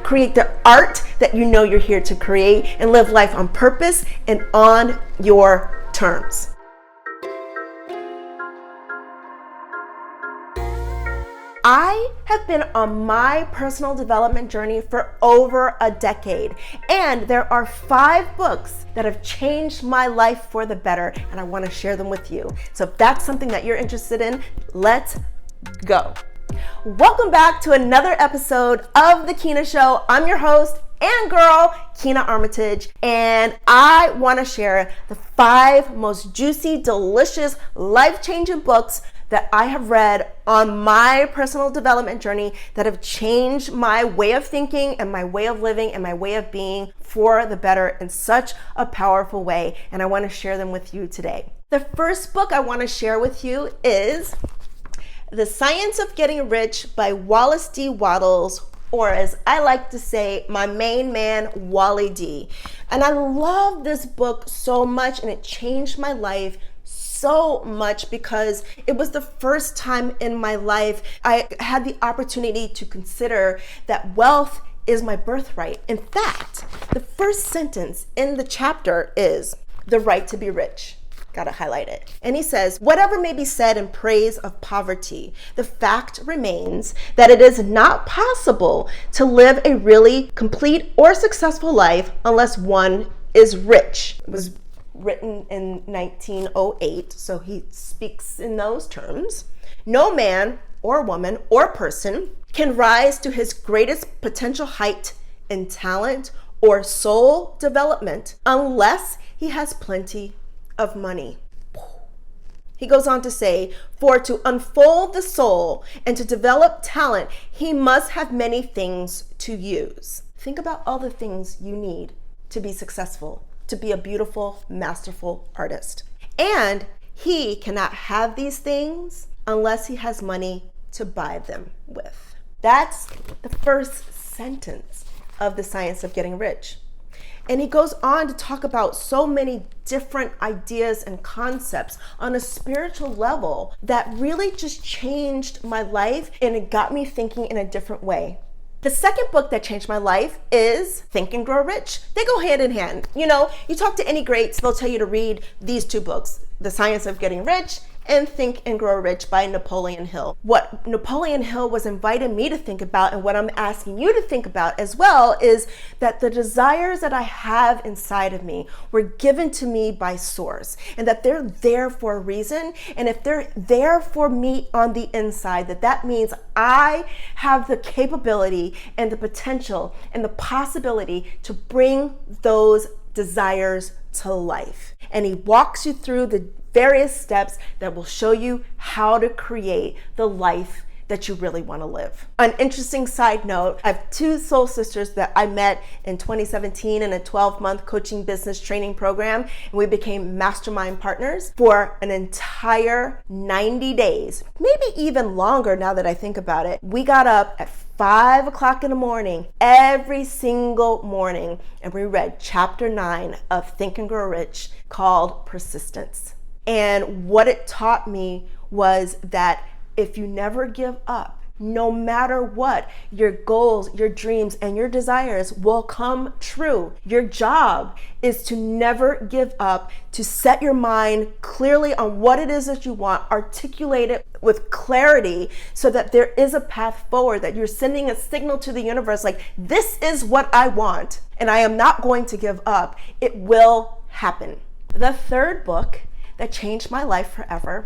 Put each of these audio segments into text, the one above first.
create the art that you know you're here to create, and live life on purpose and on your terms. I have been on my personal development journey for over a decade, and there are 5 books that have changed my life for the better, and I want to share them with you. So if that's something that you're interested in, let's go. Welcome back to another episode of The Keenah Show. I'm your host and girl, Keenah Armitage, and I want to share the 5 most juicy, delicious, life-changing books that I have read on my personal development journey that have changed my way of thinking and my way of living and my way of being for the better in such a powerful way. And I want to share them with you today. The first book I want to share with you is The Science of Getting Rich by Wallace D. Waddles, or as I like to say, my main man, Wallace D. And I love this book so much, and it changed my life so much because it was the first time in my life I had the opportunity to consider that wealth is my birthright. In fact, the first sentence in the chapter is the right to be rich. Gotta highlight it. And he says, whatever may be said in praise of poverty, the fact remains that it is not possible to live a really complete or successful life unless one is rich. It was written in 1908, so he speaks in those terms. No man or woman or person can rise to his greatest potential height in talent or soul development unless he has plenty of money. He goes on to say, for to unfold the soul and to develop talent, he must have many things to use. Think about all the things you need to be successful, to be a beautiful, masterful artist. And he cannot have these things unless he has money to buy them with. That's the first sentence of The Science of Getting Rich. And he goes on to talk about so many different ideas and concepts on a spiritual level that really just changed my life, and it got me thinking in a different way. The second book that changed my life is Think and Grow Rich. They go hand in hand. You know, you talk to any greats, they'll tell you to read these 2 books, The Science of Getting Rich and Think and Grow Rich by Napoleon Hill. What Napoleon Hill was inviting me to think about, and what I'm asking you to think about as well, is that the desires that I have inside of me were given to me by source, and that they're there for a reason. And if they're there for me on the inside, that means I have the capability and the potential and the possibility to bring those desires to life. And he walks you through the various steps that will show you how to create the life that you really want to live. An interesting side note, I have 2 soul sisters that I met in 2017 in a 12-month coaching business training program, and we became mastermind partners for an entire 90 days, maybe even longer now that I think about it. We got up at 5 o'clock in the morning every single morning, and we read chapter 9 of Think and Grow Rich called Persistence. And what it taught me was that if you never give up, no matter what, your goals, your dreams, and your desires will come true. Your job is to never give up, to set your mind clearly on what it is that you want, articulate it with clarity so that there is a path forward, that you're sending a signal to the universe like, this is what I want, and I am not going to give up. It will happen. The third book that changed my life forever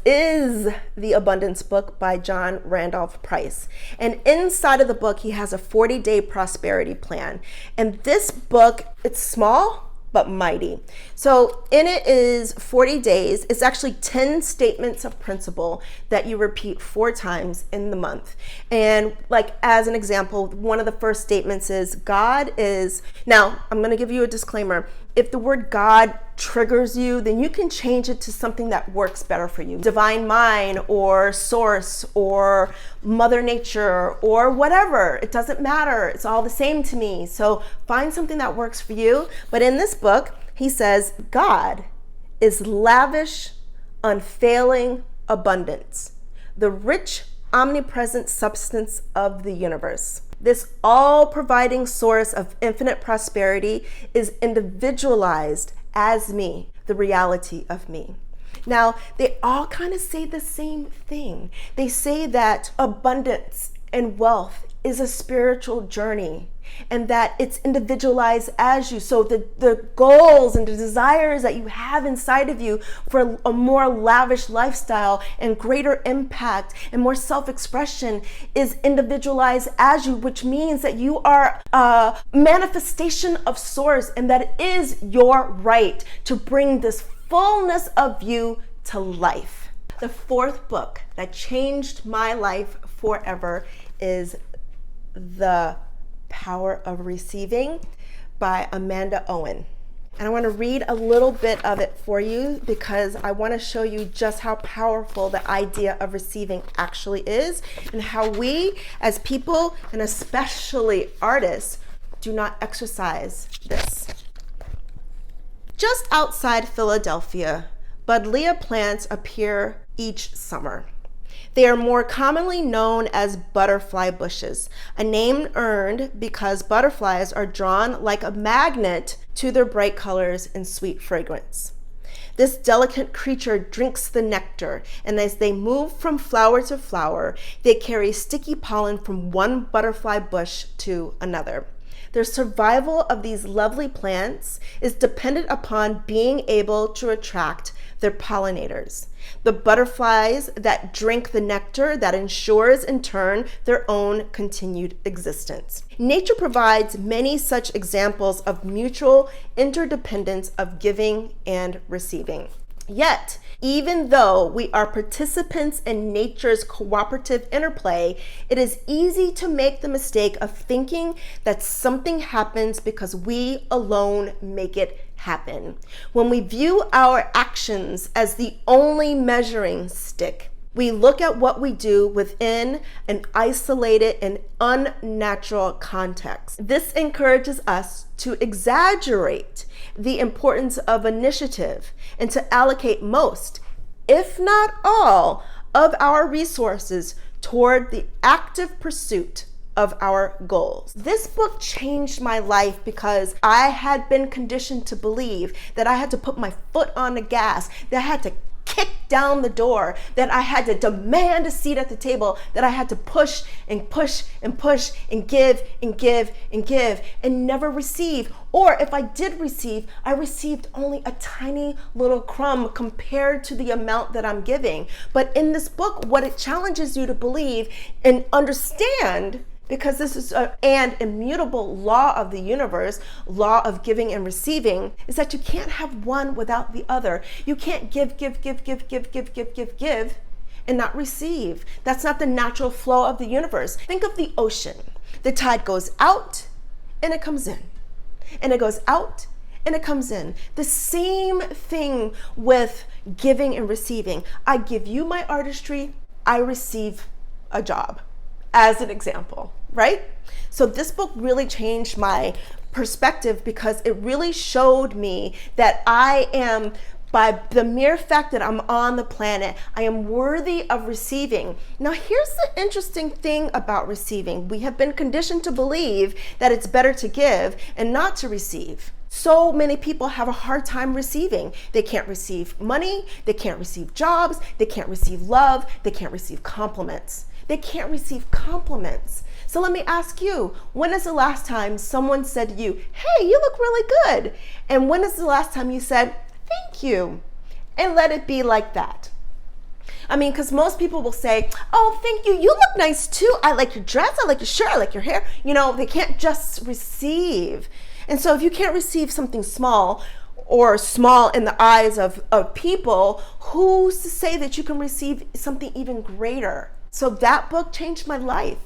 is The Abundance Book by John Randolph Price. And inside of the book, he has a 40-day prosperity plan. And this book, it's small but mighty. So in it is 40 days. It's actually 10 statements of principle that you repeat 4 times in the month. And like as an example, one of the first statements is God is, now I'm going to give you a disclaimer. If the word God triggers you, then you can change it to something that works better for you. Divine mind or source or mother nature or whatever. It doesn't matter. It's all the same to me. So find something that works for you. But in this book, he says, God is lavish, unfailing abundance. The rich omnipresent substance of the universe. This all-providing source of infinite prosperity is individualized as me, the reality of me. Now, they all kind of say the same thing. They say that abundance and wealth is a spiritual journey and that it's individualized as you. So the goals and the desires that you have inside of you for a more lavish lifestyle and greater impact and more self-expression is individualized as you, which means that you are a manifestation of source and that it is your right to bring this fullness of you to life. The fourth book that changed my life forever is The Power of Receiving by Amanda Owen. And I want to read a little bit of it for you because I want to show you just how powerful the idea of receiving actually is and how we as people, and especially artists, do not exercise this. Just outside Philadelphia, buddleia plants appear each summer. They are more commonly known as butterfly bushes, a name earned because butterflies are drawn like a magnet to their bright colors and sweet fragrance. This delicate creature drinks the nectar, and as they move from flower to flower, they carry sticky pollen from one butterfly bush to another. Their survival of these lovely plants is dependent upon being able to attract their pollinators, the butterflies that drink the nectar that ensures in turn their own continued existence. Nature provides many such examples of mutual interdependence of giving and receiving. Yet, even though we are participants in nature's cooperative interplay, it is easy to make the mistake of thinking that something happens because we alone make it happen. When we view our actions as the only measuring stick, we look at what we do within an isolated and unnatural context. This encourages us to exaggerate the importance of initiative and to allocate most, if not all, of our resources toward the active pursuit of our goals. This book changed my life because I had been conditioned to believe that I had to put my foot on the gas, that I had to kick down the door, that I had to demand a seat at the table, that I had to push and push and push and give and give and give and never receive. Or if I did receive, I received only a tiny little crumb compared to the amount that I'm giving. But in this book, what it challenges you to believe and understand, because this is an immutable law of the universe, law of giving and receiving, is that you can't have one without the other. You can't give, and not receive. That's not the natural flow of the universe. Think of the ocean. The tide goes out and it comes in. And it goes out and it comes in. The same thing with giving and receiving. I give you my artistry, I receive a job, as an example, right? So this book really changed my perspective because it really showed me that I am, by the mere fact that I'm on the planet, I am worthy of receiving. Now, here's the interesting thing about receiving. We have been conditioned to believe that it's better to give and not to receive. So many people have a hard time receiving. They can't receive money, they can't receive jobs, they can't receive love, they can't receive compliments. They can't receive compliments. So let me ask you, when is the last time someone said to you, hey, you look really good? And when is the last time you said, thank you? And let it be like that. I mean, because most people will say, oh, thank you, you look nice too. I like your dress, I like your shirt, I like your hair. You know, they can't just receive. And so if you can't receive something small, or small in the eyes of people, who's to say that you can receive something even greater? So that book changed my life.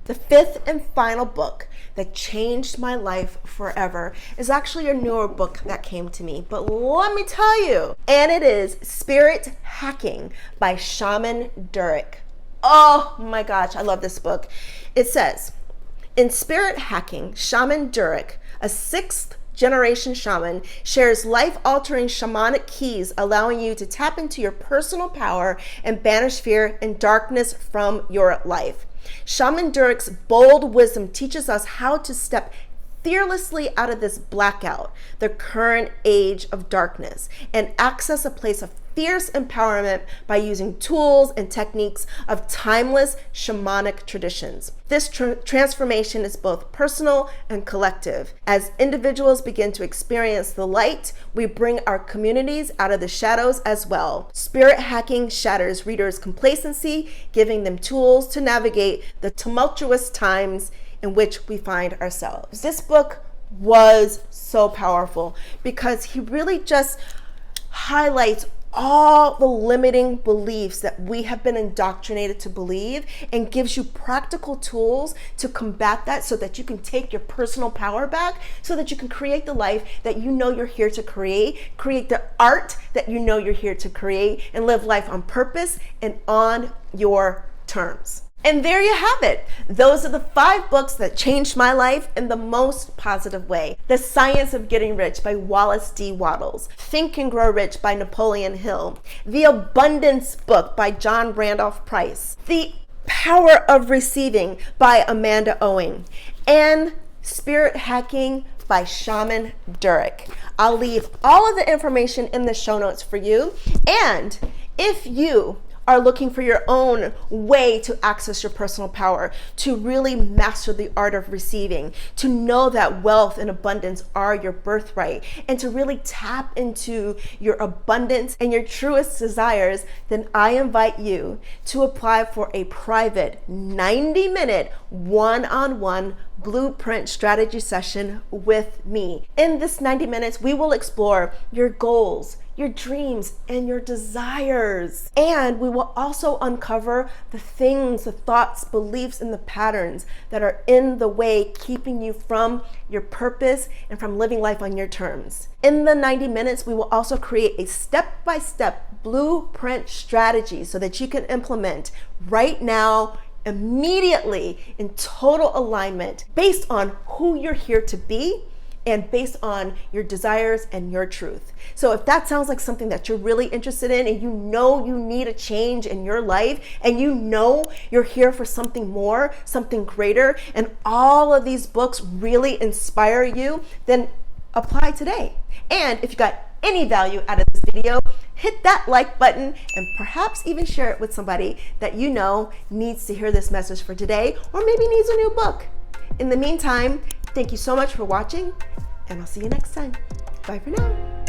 The fifth and final book that changed my life forever is actually a newer book that came to me. But let me tell you, and it is Spirit Hacking by Shaman Durek. Oh my gosh, I love this book. It says, in Spirit Hacking, Shaman Durek, a 6th generation shaman, shares life-altering shamanic keys, allowing you to tap into your personal power and banish fear and darkness from your life. Shaman Durek's bold wisdom teaches us how to step fearlessly out of this blackout, the current age of darkness, and access a place of fierce empowerment by using tools and techniques of timeless shamanic traditions. This transformation is both personal and collective. As individuals begin to experience the light, we bring our communities out of the shadows as well. Spirit hacking shatters readers' complacency, giving them tools to navigate the tumultuous times in which we find ourselves. This book was so powerful because he really just highlights all the limiting beliefs that we have been indoctrinated to believe and gives you practical tools to combat that so that you can take your personal power back, so that you can create the life that you know you're here to create the art that you know you're here to create, and live life on purpose and on your terms. And there you have it. Those are the 5 books that changed my life in the most positive way. The Science of Getting Rich by Wallace D. Waddles. Think and Grow Rich by Napoleon Hill. The Abundance Book by John Randolph Price. The Power of Receiving by Amanda Owen. And Spirit Hacking by Shaman Durek. I'll leave all of the information in the show notes for you. And if you are looking for your own way to access your personal power, to really master the art of receiving, to know that wealth and abundance are your birthright, and to really tap into your abundance and your truest desires, then I invite you to apply for a private 90-minute one-on-one blueprint strategy session with me. In this 90 minutes, we will explore your goals, your dreams, and your desires. And we will also uncover the things, the thoughts, beliefs, and the patterns that are in the way keeping you from your purpose and from living life on your terms. In the 90 minutes, we will also create a step-by-step blueprint strategy so that you can implement right now, immediately, in total alignment based on who you're here to be and based on your desires and your truth. So if that sounds like something that you're really interested in, and you know you need a change in your life, and you know you're here for something more, something greater, and all of these books really inspire you, then apply today. And if you got any value out of this video, hit that like button and perhaps even share it with somebody that you know needs to hear this message for today, or maybe needs a new book. In the meantime, thank you so much for watching, and I'll see you next time. Bye for now.